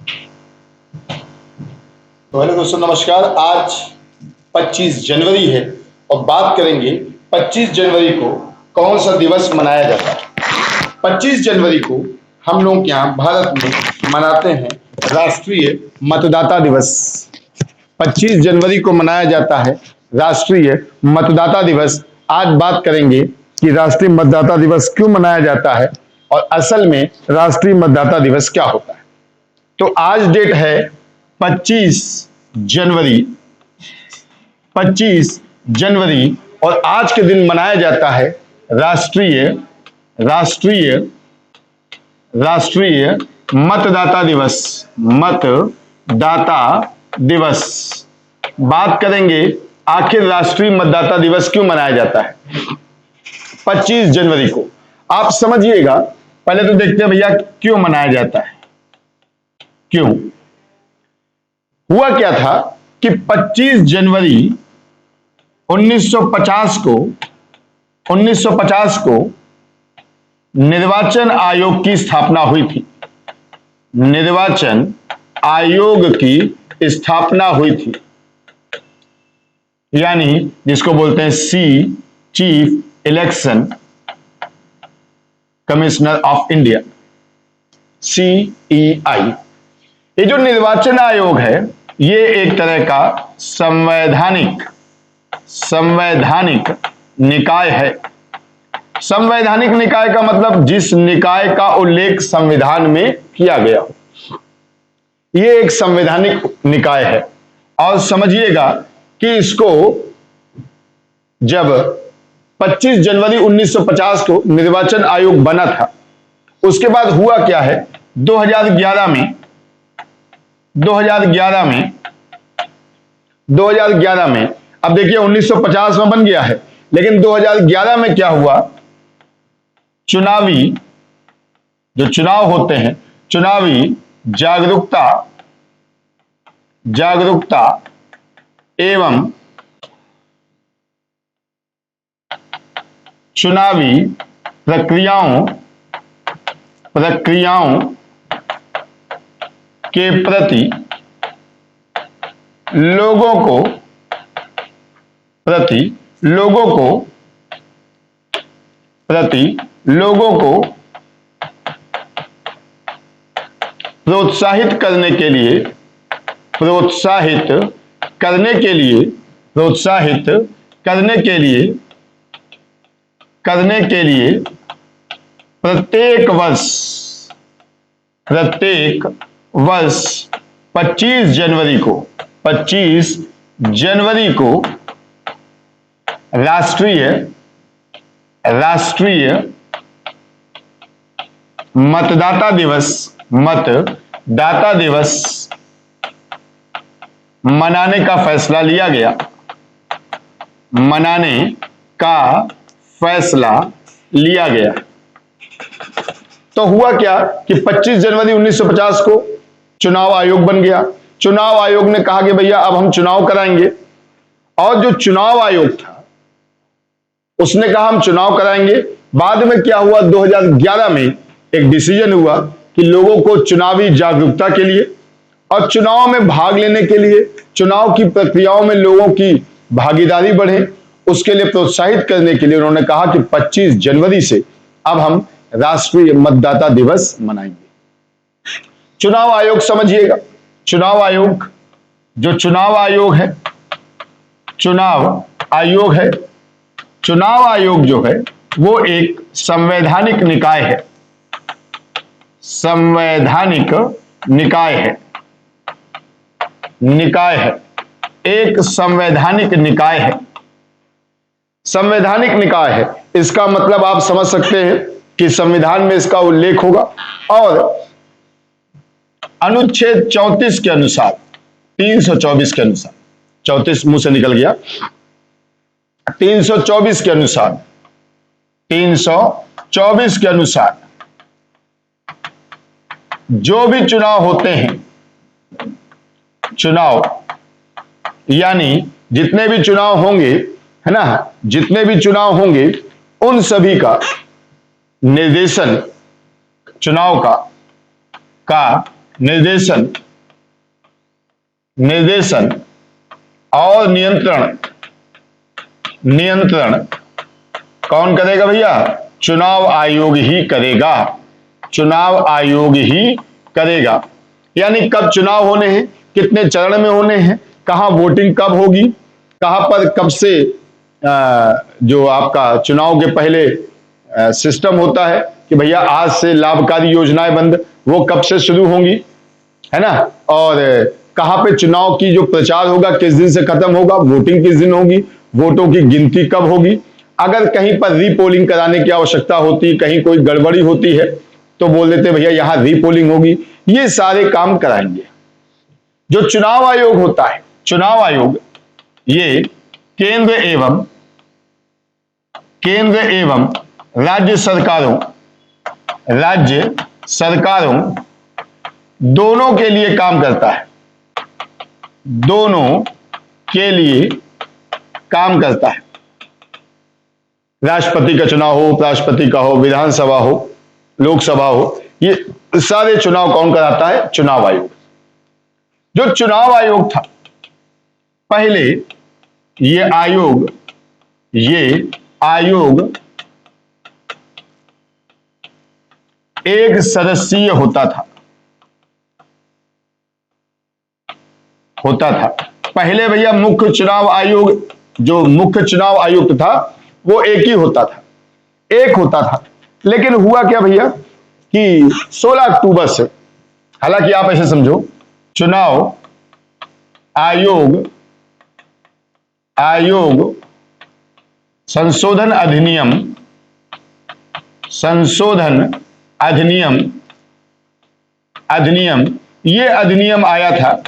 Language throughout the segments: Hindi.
तो हेलो दोस्तों, नमस्कार। आज 25 जनवरी है और बात करेंगे 25 जनवरी को कौन सा दिवस मनाया जाता है। 25 जनवरी को हम लोग यहाँ भारत में मनाते हैं राष्ट्रीय मतदाता दिवस। 25 जनवरी को मनाया जाता है राष्ट्रीय मतदाता दिवस। आज बात करेंगे कि राष्ट्रीय मतदाता दिवस क्यों मनाया जाता है और असल में राष्ट्रीय मतदाता दिवस क्या होता है। तो आज डेट है 25 जनवरी 25 जनवरी और आज के दिन मनाया जाता है राष्ट्रीय राष्ट्रीय राष्ट्रीय मतदाता दिवस। मतदाता दिवस। बात करेंगे आखिर राष्ट्रीय मतदाता दिवस क्यों मनाया जाता है 25 जनवरी को। आप समझिएगा, पहले तो देखते हैं भैया क्यों मनाया जाता है। क्यों हुआ क्या था कि 25 जनवरी 1950 को निर्वाचन आयोग की स्थापना हुई थी। निर्वाचन आयोग की स्थापना हुई थी, यानी जिसको बोलते हैं chief election commissioner of India, CEI। ये जो निर्वाचन आयोग है ये एक तरह का संवैधानिक निकाय है। संवैधानिक निकाय का मतलब जिस निकाय का उल्लेख संविधान में किया गया हो, ये एक संवैधानिक निकाय है। और समझिएगा कि इसको जब 25 जनवरी 1950 को निर्वाचन आयोग बना था, उसके बाद हुआ क्या है 2011 में अब देखिए 1950 में बन गया है, लेकिन 2011 में क्या हुआ, जो चुनाव होते हैं, चुनावी जागरूकता एवं चुनावी प्रक्रियाओं के प्रति लोगों को प्रोत्साहित करने के लिए प्रत्येक वर्ष 25 जनवरी को राष्ट्रीय मतदाता दिवस मनाने का फैसला लिया गया। तो हुआ क्या कि 25 जनवरी 1950 को चुनाव आयोग बन गया। चुनाव आयोग ने कहा कि भैया अब हम चुनाव कराएंगे, और जो चुनाव आयोग था उसने कहा हम चुनाव कराएंगे। बाद में क्या हुआ, 2011 में एक डिसीजन हुआ कि लोगों को चुनावी जागरूकता के लिए और चुनाव में भाग लेने के लिए, चुनाव की प्रक्रियाओं में लोगों की भागीदारी बढ़े, उसके लिए प्रोत्साहित करने के लिए उन्होंने कहा कि 25 जनवरी से अब हम राष्ट्रीय मतदाता दिवस मनाएंगे। चुनाव आयोग समझिएगा, चुनाव आयोग जो है वो एक संवैधानिक निकाय है। एक संवैधानिक निकाय है। इसका मतलब आप समझ सकते हैं कि संविधान में इसका उल्लेख होगा, और अनुच्छेद 34 के अनुसार 324 के अनुसार 34 मुंह से निकल गया 324 के अनुसार जो भी चुनाव होते हैं, यानी जितने भी चुनाव होंगे, है ना, जितने भी चुनाव होंगे उन सभी का निर्देशन चुनाव का निर्देशन निर्देशन और नियंत्रण नियंत्रण कौन करेगा भैया? चुनाव आयोग ही करेगा। चुनाव आयोग ही करेगा। यानी कब चुनाव होने हैं, कितने चरण में होने हैं, कहां वोटिंग कब होगी, कहां पर कब से जो आपका चुनाव के पहले सिस्टम होता है कि भैया आज से लाभकारी योजनाएं बंद, वो कब से शुरू होंगी, है ना, और कहां पे चुनाव की जो प्रचार होगा किस दिन से खत्म होगा, वोटिंग किस दिन होगी, वोटों की गिनती कब होगी, अगर कहीं पर रीपोलिंग कराने की आवश्यकता होती, कहीं कोई गड़बड़ी होती है तो बोल देते भैया यहां रीपोलिंग होगी। ये सारे काम कराएंगे। जो चुनाव आयोग होता है, चुनाव आयोग ये केंद्र एवं राज्य सरकारों दोनों के लिए काम करता है। दोनों के लिए काम करता है। राष्ट्रपति का चुनाव हो, उपराष्ट्रपति का हो, विधानसभा हो, लोकसभा हो, ये सारे चुनाव कौन कराता है? चुनाव आयोग। जो चुनाव आयोग था पहले, ये आयोग एक सदस्यीय होता था। पहले भैया मुख्य चुनाव आयुक्त था वो एक ही होता था। लेकिन हुआ क्या भैया कि 16 अक्टूबर से, हालांकि आप ऐसे समझो, चुनाव आयोग संशोधन अधिनियम ये अधिनियम आया था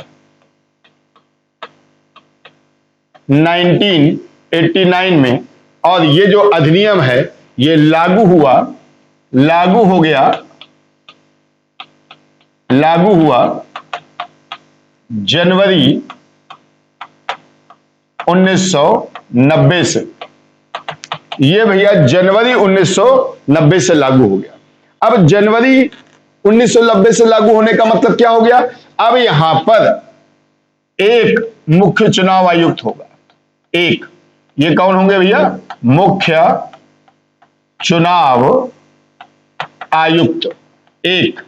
1989 में, और ये जो अधिनियम है ये लागू हुआ जनवरी 1990 से। ये भैया जनवरी 1990 से लागू हो गया। अब जनवरी 1990 से लागू होने का मतलब क्या हो गया? अब यहां पर एक मुख्य चुनाव आयुक्त होगा। एक, ये कौन होंगे भैया? मुख्य चुनाव आयुक्त। एक,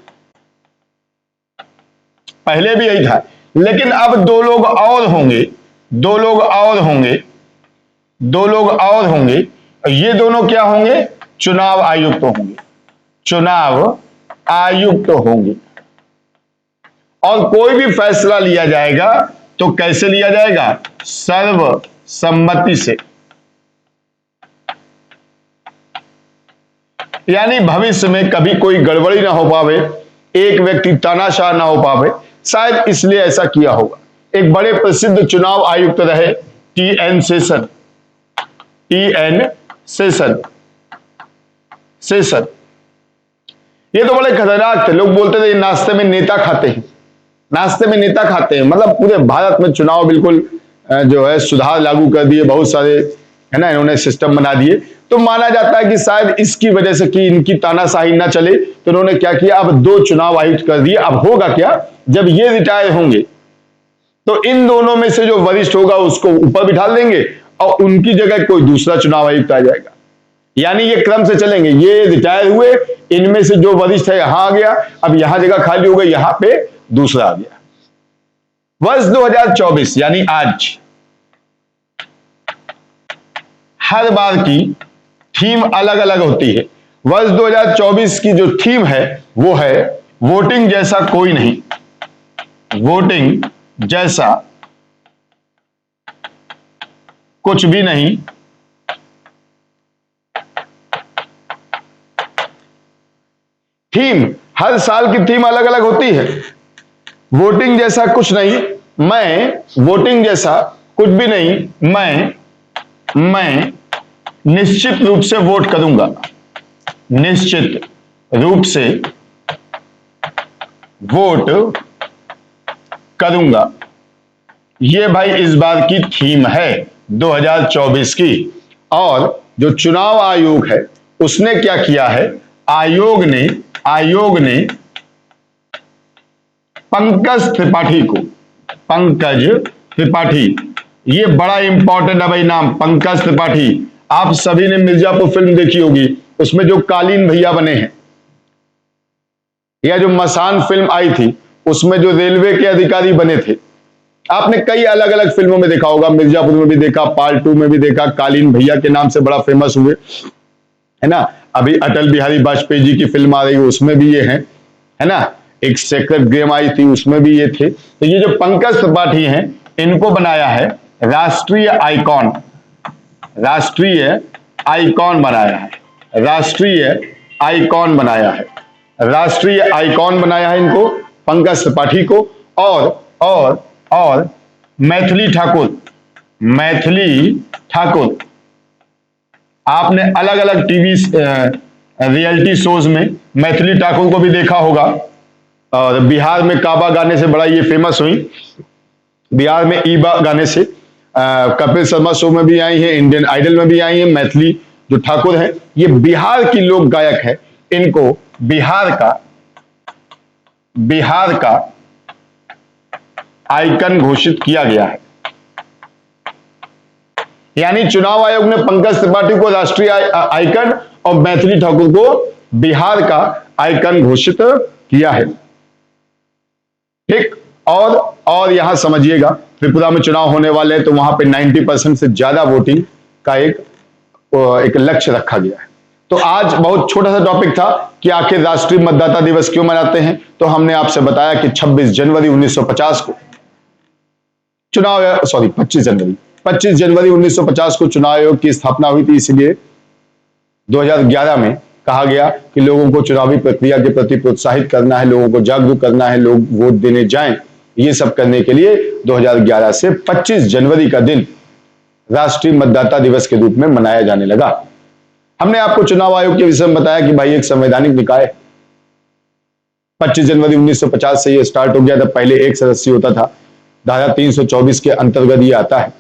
पहले भी यही था, लेकिन अब दो लोग और होंगे। ये दोनों क्या होंगे? चुनाव आयुक्त होंगे। और कोई भी फैसला लिया जाएगा तो कैसे लिया जाएगा? सर्वसम्मति से। यानी भविष्य में कभी कोई गड़बड़ी ना हो पावे, एक व्यक्ति तानाशाह ना हो पावे, शायद इसलिए ऐसा किया होगा। एक बड़े प्रसिद्ध चुनाव आयुक्त रहे टी.एन. शेषन। ये तो बड़े खतरनाक थे। लोग बोलते थे नाश्ते में नेता खाते हैं, मतलब पूरे भारत में चुनाव बिल्कुल जो है सुधार लागू कर दिए, बहुत सारे, है ना, इन्होंने सिस्टम बना दिए। तो माना जाता है कि शायद इसकी वजह से कि इनकी तानाशाही ना चले तो उन्होंने क्या किया, अब 2 चुनाव आयुक्त कर दिए। अब होगा क्या, जब ये रिटायर होंगे तो इन दोनों में से जो वरिष्ठ होगा उसको ऊपर बिठा देंगे और उनकी जगह कोई दूसरा चुनाव आयुक्त आ जाएगा। यानी ये क्रम से चलेंगे, ये रिटायर हुए, इनमें से जो वरिष्ठ है यहां आ गया, अब यहां जगह खाली हो गई, यहां पे दूसरा आ गया। वर्ष 2024 यानी आज, हर बार की थीम अलग अलग होती है। वर्ष 2024 की जो थीम है वो है वोटिंग जैसा कोई नहीं। वोटिंग जैसा कुछ भी नहीं। थीम, हर साल की थीम अलग अलग होती है। वोटिंग जैसा कुछ नहीं, वोटिंग जैसा कुछ भी नहीं, मैं निश्चित रूप से वोट करूंगा। निश्चित रूप से वोट करूंगा। ये भाई इस बार की थीम है 2024 की। और जो चुनाव आयोग है उसने क्या किया है, आयोग ने पंकज त्रिपाठी को, पंकज त्रिपाठी, ये बड़ा इंपॉर्टेंट है भाई नाम, पंकज त्रिपाठी। आप सभी ने मिर्जापुर फिल्म देखी होगी, उसमें जो कालीन भैया बने हैं, या जो मसान फिल्म आई थी उसमें जो रेलवे के अधिकारी बने थे, आपने कई अलग अलग फिल्मों में देखा होगा, मिर्जापुर में भी देखा, पार्ट 2 में भी देखा, कालीन भैया के नाम से बड़ा फेमस हुए, है ना। अभी अटल बिहारी वाजपेयी जी की फिल्म आ रही है, उसमें भी ये है ना। एक सेक्रेट गेम आई थी, उसमें भी ये थे। तो ये जो पंकज त्रिपाठी हैं, इनको बनाया है राष्ट्रीय आइकॉन, राष्ट्रीय आइकॉन बनाया है, राष्ट्रीय आइकॉन बनाया है, राष्ट्रीय आइकॉन बनाया है इनको, पंकज त्रिपाठी को। और मैथिली ठाकुर, मैथिली ठाकुर, आपने अलग अलग टीवी रियलिटी शोज में मैथिली ठाकुर को भी देखा होगा। और बिहार में काबा गाने से बड़ा ये फेमस हुई, बिहार में ईबा गाने से, कपिल शर्मा शो में भी आई है, इंडियन आइडल में भी आई है। मैथिली जो ठाकुर है, ये बिहार की लोक गायक है, इनको बिहार का आइकन घोषित किया गया है। यानी चुनाव आयोग ने पंकज त्रिपाठी को राष्ट्रीय आइकन और मैथिली ठाकुर को बिहार का आइकन घोषित किया है। ठीक, और यहां समझिएगा, त्रिपुरा में चुनाव होने वाले हैं, तो वहां पे 90% से ज्यादा वोटिंग का एक लक्ष्य रखा गया है। तो आज बहुत छोटा सा टॉपिक था कि आखिर राष्ट्रीय मतदाता दिवस क्यों मनाते हैं। तो हमने आपसे बताया कि 26 जनवरी 1950 को चुनाव, 25 जनवरी 1950 को चुनाव आयोग की स्थापना हुई थी। इसलिए 2011 में कहा गया कि लोगों को चुनावी प्रक्रिया के प्रति प्रोत्साहित करना है, लोगों को जागरूक करना है, लोग वोट देने जाएं। ये सब करने के लिए 2011 से 25 जनवरी का दिन राष्ट्रीय मतदाता दिवस के रूप में मनाया जाने लगा। हमने आपको चुनाव आयोग के विषय में बताया कि भाई एक संवैधानिक निकाय, 25 जनवरी 1950 से ये स्टार्ट हो गया था। पहले एक सदस्य होता था, धारा 324 के अंतर्गत ये आता है।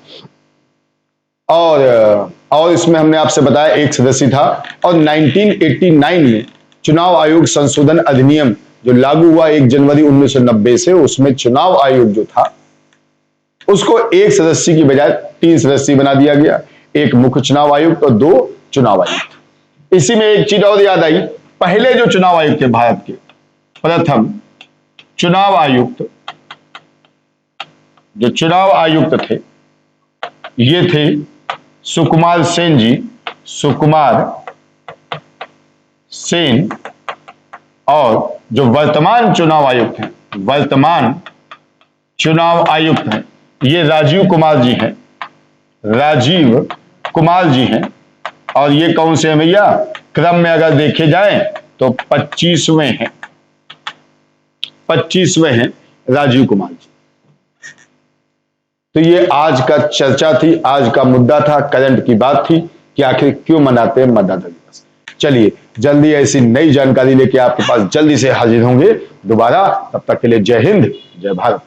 और इसमें हमने आपसे बताया एक सदस्य था। और 1989 में चुनाव आयोग संशोधन अधिनियम जो लागू हुआ 1 जनवरी 1990 से, उसमें चुनाव आयोग जो था उसको एक सदस्य की बजाय 3 सदस्य बना दिया गया, एक मुख्य चुनाव आयुक्त और 2 चुनाव आयुक्त। इसी में एक चीज और याद आई, पहले जो चुनाव आयुक्त थे भारत के, प्रथम चुनाव आयुक्त, जो चुनाव आयुक्त थे ये थे सुकुमार सेन जी, सुकुमार सेन। और जो वर्तमान चुनाव आयुक्त हैं, वर्तमान चुनाव आयुक्त हैं, ये राजीव कुमार जी हैं, राजीव कुमार जी हैं। और ये कौन से हैं भैया, क्रम में अगर देखे जाएं तो 25वें हैं, 25वें हैं राजीव कुमार जी। तो ये आज का चर्चा थी, आज का मुद्दा था, करंट की बात थी कि आखिर क्यों मनाते हैं मतदाता दिवस। चलिए जल्दी ऐसी नई जानकारी लेके आपके पास जल्दी से हाजिर होंगे दोबारा। तब तक के लिए जय हिंद, जय भारत।